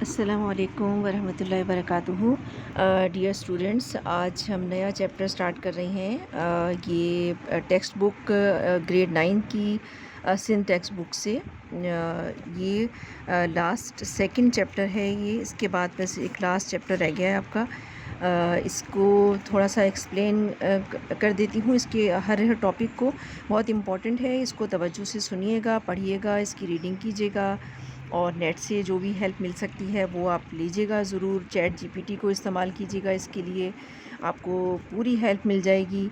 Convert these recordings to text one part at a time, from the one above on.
अस्सलामुअलैकुम वरहमतुल्लाहि वबरकातुहू। Dear students, आज हम नया चैप्टर स्टार्ट कर रहे हैं। ये टेक्स्ट बुक ग्रेड 9 की सिंध टेक्स्ट बुक से ये लास्ट सेकंड चैप्टर है। ये इसके बाद बस एक लास्ट चैप्टर रह गया है आपका। इसको थोड़ा सा एक्सप्लेन कर देती हूँ। इसके हर टॉपिक को बहुत इम्पॉर्टेंट है, इसको तवज्जो से सुनिएगा, पढ़िएगा, इसकी रीडिंग कीजिएगा और नेट से जो भी हेल्प मिल सकती है वो आप लीजिएगा ज़रूर। चैट जीपीटी को इस्तेमाल कीजिएगा, इसके लिए आपको पूरी हेल्प मिल जाएगी।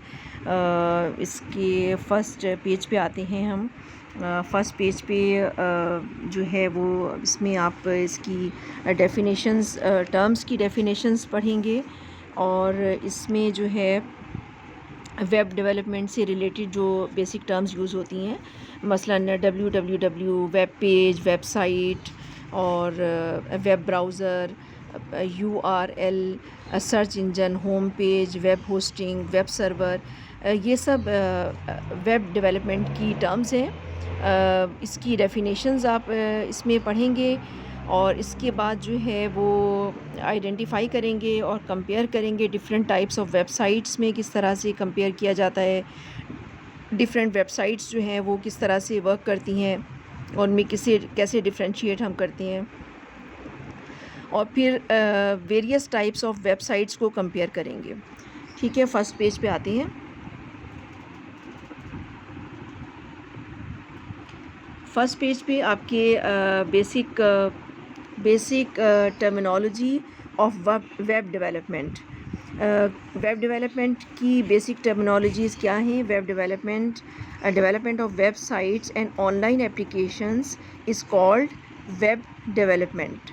इसके फ़र्स्ट पेज पे आते हैं हम। फ़र्स्ट पेज पे जो है वो इसमें आप इसकी डेफिनेशंस, टर्म्स की डेफिनेशंस पढ़ेंगे और इसमें जो है वेब डेवलपमेंट से रिलेटेड जो बेसिक टर्म्स यूज़ होती हैं, मसलन www, वेब पेज, वेबसाइट और web browser, URL, search engine, home page, web hosting, web server, ये सब वेब डेवलपमेंट की टर्म्स हैं। इसकी डेफिनेशंस आप इसमें पढ़ेंगे और इसके बाद जो है वो आइडेंटिफाई करेंगे और कंपेयर करेंगे डिफरेंट टाइप्स ऑफ वेबसाइट्स में किस तरह से कंपेयर किया जाता है, डिफरेंट वेबसाइट्स जो हैं वो किस तरह से वर्क करती हैं और उनमें कैसे डिफरेंशिएट हम करते हैं, और फिर वेरियस टाइप्स ऑफ वेबसाइट्स को कंपेयर करेंगे। ठीक है, फर्स्ट पेज पे आते हैं। फर्स्ट पेज पे आपके basic terminology of web development. Web development की बेसिक टर्मिनोलॉजीज़ क्या हैं? Web development of websites and online applications is called web development.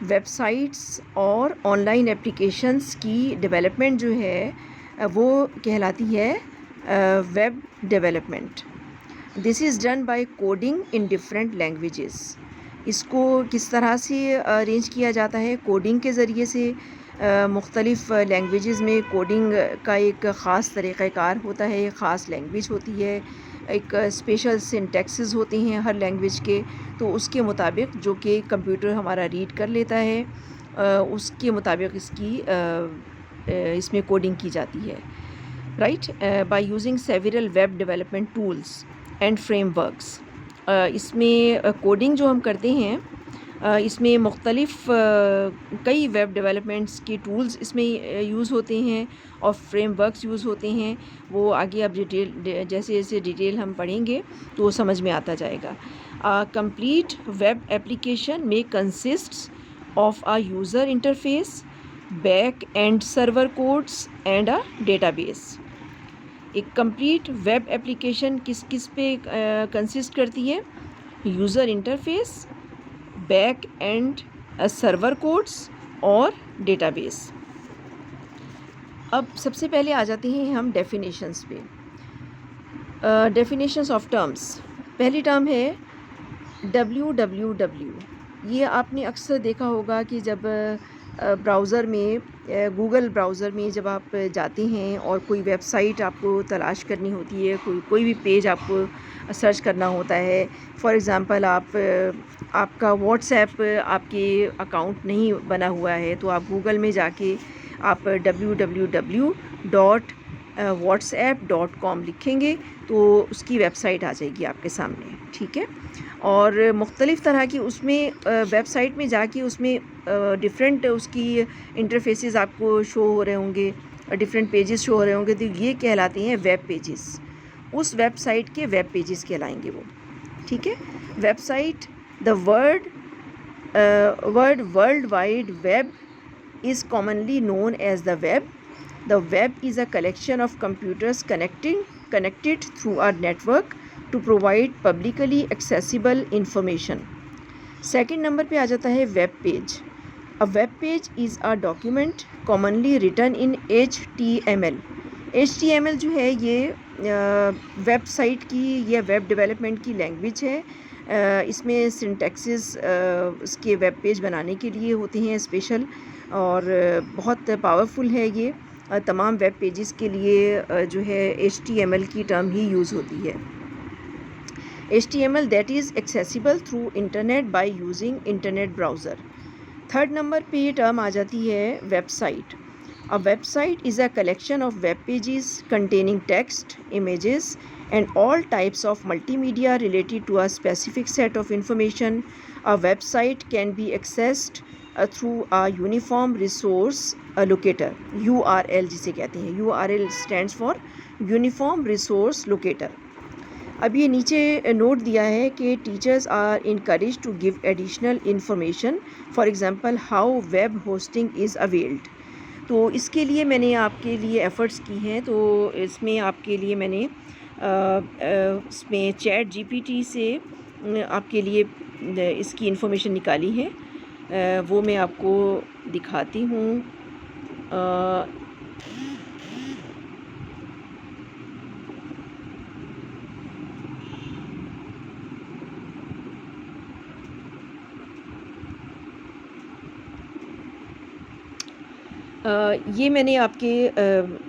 Websites और ऑनलाइन एप्लीकेशंस की डेवलपमेंट जो है वो कहलाती है web development. This is done by coding in different languages. इसको किस तरह से अरेंज किया जाता है? कोडिंग के ज़रिए से। मुख्तलिफ़ लैंग्वेजेस में कोडिंग का एक ख़ास तरीक़ाकार होता है, एक ख़ास लैंग्वेज होती है, एक स्पेशल सिंटैक्सेस होते हैं हर लैंग्वेज के। तो उसके मुताबिक जो कि कंप्यूटर हमारा रीड कर लेता है, उसके मुताबिक इसमें कोडिंग की जाती है। Right, by using several web development tools and frameworks. इसमें कोडिंग जो हम करते हैं, इसमें मुख्तलिफ़ कई वेब डेवलपमेंट्स के टूल्स इसमें यूज़ होते हैं और फ्रेमवर्क्स यूज़ होते हैं। वो आगे अब जैसे जैसे डिटेल हम पढ़ेंगे तो वो समझ में आता जाएगा। कंप्लीट वेब एप्लीकेशन में consists of a user interface, back and server codes and a database. एक कंप्लीट वेब एप्लीकेशन किस किस पे कंसिस्ट करती है? User interface, back and server codes और डेटाबेस। अब सबसे पहले आ जाते हैं हम डेफिनेशंस पे। Definitions of terms. पहली टर्म है www। ये आपने अक्सर देखा होगा कि जब ब्राउज़र में, गूगल ब्राउज़र में जब आप जाते हैं और कोई वेबसाइट आपको तलाश करनी होती है, कोई भी पेज आपको सर्च करना होता है। फॉर एग्ज़ाम्पल आपका व्हाट्सएप आपके अकाउंट नहीं बना हुआ है तो आप गूगल में जाके आप www.whatsapp.com लिखेंगे तो उसकी वेबसाइट आ जाएगी आपके सामने। ठीक है, और मुख्तलिफ़ तरह की उसमें वेबसाइट में जाके उसमें डिफरेंट उसकी इंटरफेसेस आपको शो हो रहे होंगे, डिफरेंट पेजेस शो हो रहे होंगे, तो ये कहलाते हैं वेब पेजेस। उस वेबसाइट के वेब पेजेस कहलाएंगे वो। ठीक है, website, the world wide web is commonly known as the web. The web is a collection of computers connected through a network to provide publicly accessible information. Second number पे आ जाता है web page. A web page is a document commonly written in HTML. HTML जो है ये website की या web development की language है। इसमें सिंटैक्सेस इसके वेब पेज बनाने के लिए होते हैं स्पेशल, और बहुत पावरफुल है ये। तमाम वेब पेजेस के लिए जो है HTML की टर्म ही यूज़ होती है। HTML that is accessible through internet by using internet browser. Third number पे ये टर्म आ जाती है website. A website is a collection of web pages containing text, images, and all types of multimedia related to a specific set of information. A website can be accessed through a uniform resource locator, URL जिसे कहते हैं. URL stands for Uniform Resource Locator. अब ये नीचे note दिया है कि teachers are encourage to give additional information, for example how web hosting is availed. तो इसके लिए मैंने आपके लिए एफ़र्ट्स की हैं. तो इसमें आपके लिए मैंने इसमें चैट जीपीटी से आपके लिए इसकी इंफॉर्मेशन निकाली है. वो मैं आपको दिखाती हूँ. ये मैंने आपके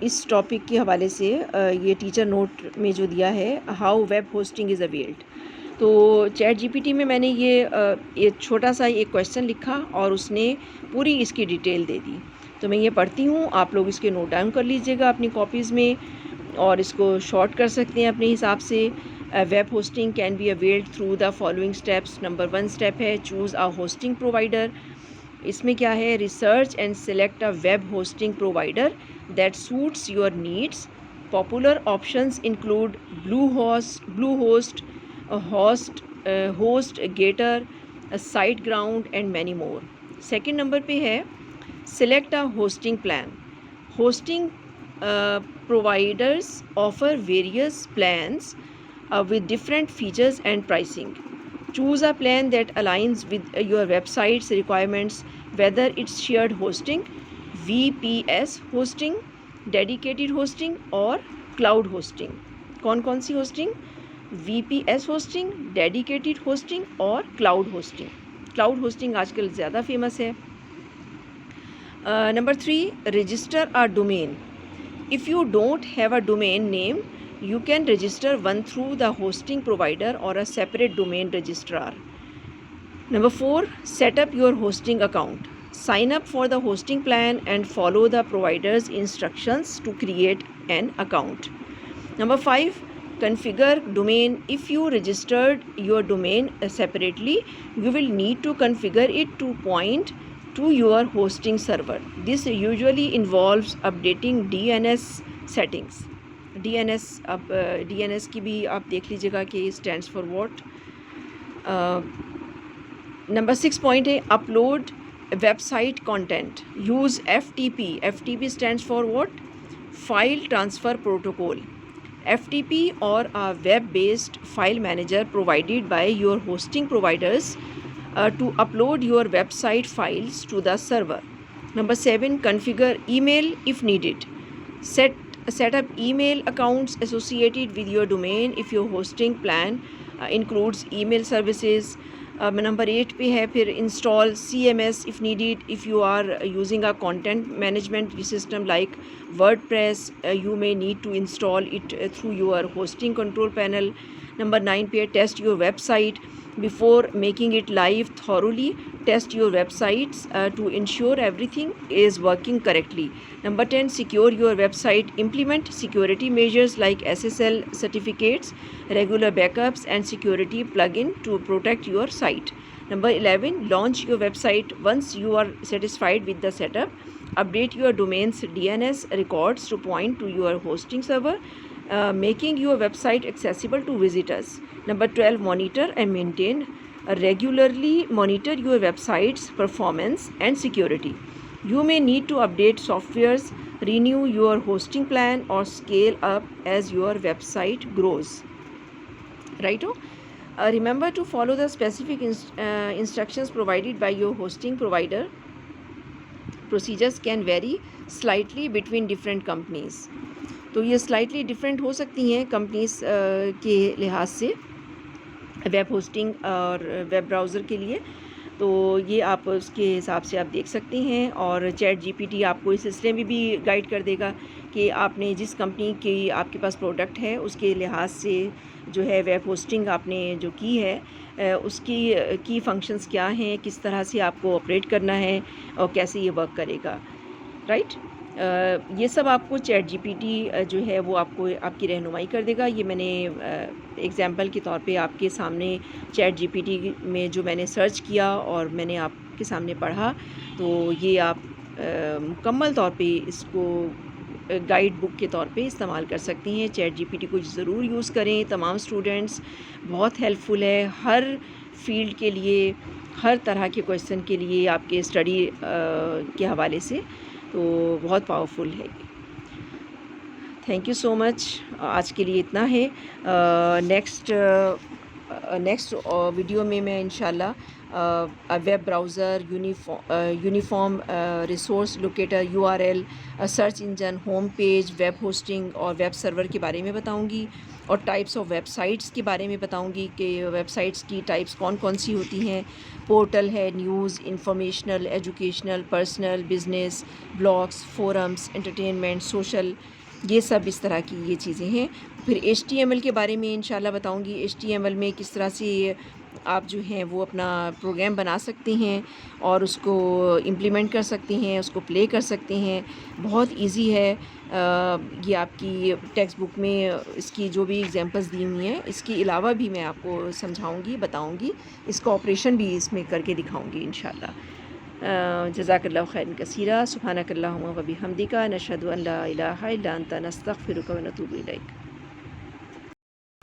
इस टॉपिक के हवाले से ये टीचर नोट में जो दिया है, how web hosting is availed. तो चैट जीपीटी में मैंने ये छोटा सा एक क्वेश्चन लिखा और उसने पूरी इसकी डिटेल दे दी. तो मैं ये पढ़ती हूँ, आप लोग इसके नोट डाउन कर लीजिएगा अपनी कॉपीज़ में और इसको शॉर्ट कर सकते हैं अपने हिसाब से. Web hosting can be availed through the following steps. Number 1 step है चूज़ अ होस्टिंग प्रोवाइडर. इसमें क्या है, research and select a web hosting provider that suits your needs. Popular options include Bluehost, HostGator, SiteGround and many more. Second number पे है select a hosting plan. Hosting providers offer various plans with different features and pricing. Choose a plan that aligns with your website's requirements, whether it's shared hosting, VPS hosting, dedicated hosting or cloud hosting. कौन कौन सी hosting? VPS hosting, dedicated hosting और cloud hosting. Cloud hosting आजकल ज़्यादा famous है. Number 3, register a domain. If you don't have a domain name, you can register one through the hosting provider or a separate domain registrar. Number 4, set up your hosting account. Sign up for the hosting plan and follow the provider's instructions to create an account. Number 5, configure domain. If you registered your domain separately, you will need to configure it to point to your hosting server. This usually involves updating DNS settings. DNS, अब DNS की भी आप देख लीजिएगा कि stands for what. Number 6 point है upload website content. Use FTP. FTP stands for what, file transfer protocol. FTP और a web-based file manager provided by your hosting providers to upload your website files to the server. Number 7, configure email if needed. Set up email accounts associated with your domain if your hosting plan includes email services. Number 8 पे है फिर install CMS if needed. If you are using a content management system like WordPress, you may need to install it through your hosting control panel. Number 9 पे test your website before making it live thoroughly. Test your websites to ensure everything is working correctly. Number 10, secure your website. Implement security measures like SSL certificates, regular backups and security plugin to protect your site. Number 11, launch your website. Once you are satisfied with the setup, update your domain's DNS records to point to your hosting server, making your website accessible to visitors. Number 12, monitor and maintain. Regularly monitor your website's performance and security. You may need to update softwares, renew your hosting plan or scale up as your website grows. Righto? Remember to follow the specific instructions provided by your hosting provider. Procedures can vary slightly between different companies. तो ये slightly different हो सकती हैं companies के लिहाज से web hosting और web browser के लिए. तो ये आप उसके हिसाब से आप देख सकते हैं। और चैट जीपीटी आपको इस सिलसिले में भी गाइड कर देगा कि आपने जिस कंपनी की आपके पास प्रोडक्ट है उसके लिहाज से जो है वेब होस्टिंग आपने जो की है उसकी की फ़ंक्शंस क्या हैं, किस तरह से आपको ऑपरेट करना है और कैसे ये वर्क करेगा, राइट। ये सब आपको चैट जीपीटी जो है वो आपको आपकी रहनुमाई कर देगा। ये मैंने एग्ज़ाम्पल के तौर पे आपके सामने चैट जीपीटी में जो मैंने सर्च किया और मैंने आपके सामने पढ़ा, तो ये आप मुकम्मल तौर पे इसको गाइड बुक के तौर पे इस्तेमाल कर सकती हैं। चैट जीपीटी को ज़रूर यूज़ करें तमाम स्टूडेंट्स, बहुत हेल्पफुल है हर फील्ड के लिए, हर तरह के क्वेश्चन के लिए आपके स्टडी के हवाले से, तो बहुत पावरफुल है ये। Thank you so much. आज के लिए इतना है। नेक्स्ट वीडियो में मैं इंशाल्लाह web browser, uniform resource locator, URL, search engine, home page, web hosting और वेब सर्वर के बारे में बताऊंगी और टाइप्स ऑफ वेबसाइट्स के बारे में बताऊंगी कि वेबसाइट्स की टाइप्स कौन कौन सी होती हैं। पोर्टल है, news, informational, educational, personal, business, blogs, forums, entertainment, social, ये सब इस तरह की ये चीज़ें हैं। फिर HTML के बारे में इंशाल्लाह बताऊंगी। HTML में किस तरह से आप जो हैं वो अपना प्रोग्राम बना सकते हैं और उसको इम्प्लीमेंट कर सकते हैं, उसको प्ले कर सकते हैं। बहुत इजी है। ये आपकी टेक्स्ट बुक में इसकी जो भी एग्जांपल्स दी हुई हैं, इसके अलावा भी मैं आपको समझाऊंगी, बताऊंगी, इसका ऑपरेशन भी इसमें करके दिखाऊंगी इंशाल्लाह। जज़ाकल्लाहु खैरन कसीरा। सुब्हानकल्लाहुम्मा व बिहम्दिका नशहदु अन ला इलाहा इल्ला अंता नस्तगफिरुका व नतूबु इलैक।